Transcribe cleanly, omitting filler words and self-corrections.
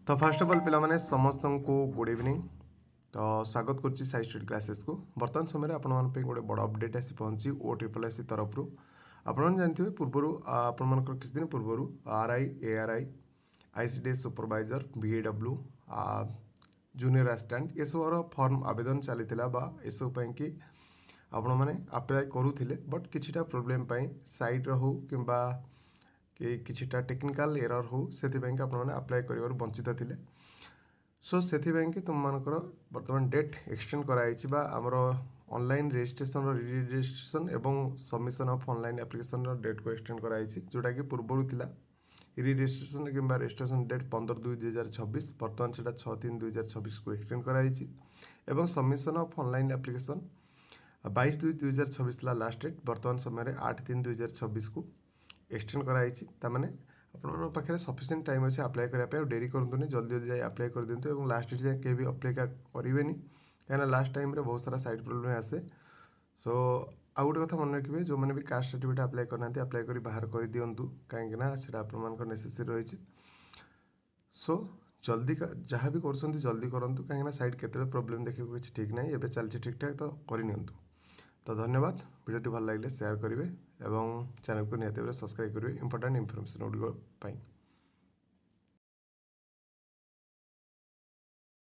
तो first of all पिलामाने समस्त को गुड इवनिंग। तो स्वागत करुच्ची साई स्टडी क्लासेस को। बर्तमान समय आपंप गोटे बड़ अपडेट आसी पहुंची ओ ट्रिपल एस तरफ आपने जानते पूर्वर आपण किसी दिन पूर्वर आरआई एआरआई आईसीडीएस सुपरवाइजर बीएडब्ल्यू जूनियर असिस्टेंट ये सब फॉर्म आवेदन चली एसबू कि आपण मैंने अप्लाई करूले बट किछिटा प्रोब्लेम साइट हो कि किछिटा टेक्निकल एरर हो से आपने अप्लाई कर वंचित थे। सो से तुम मानकर बर्तमान डेट एक्सटेंड कराई आमर ऑनलाइन रजिस्ट्रेशन रजिस्ट्रेशन एवं submission of online application date को एक्सटेंड कराई जोटा कि पूर्वर थिला रजिस्ट्रेशन कि रजिस्ट्रेशन डेट 15/2/2026 बर्तमान से 6/3/2026 को एक्सटेंड कराई एवं submission of online application 22/2/2026 last date बर्तमान समय 8/3/2026 को एक्सटेंड कराई ताने आपन पाखे सफिशिएंट टाइम अच्छे अप्लाई करने डेरी करूँ जल्दी जल्दी जाए अप्लाई कर दिंतु और लास्ट डेट जाए भी अप्लाई करेंगे कहीं लास्ट टाइम रे बहुत सारा साइड प्रोब्लेम आसे। सो आ गोटे कथा मन रखिए जो मैंने भी कास्ट सर्टिफिकेट अप्लाई करना अप्लाई कर बाहर कर दिंतु कहीं आप नेसेसरी रही। सो जल्दी जहाँ भी कर जल्दी करूँ कहीं साइड केते प्रोब्लेम देखिए किसी ठीक ना एवं चलती ठीक ठाक तो करनी। तो धन्यवाद वीडियो भल लगे शेयर करेंगे और चैनल को निहत सब्सक्राइब करेंगे इंपोर्टेंट इनफर्मेशन गुड।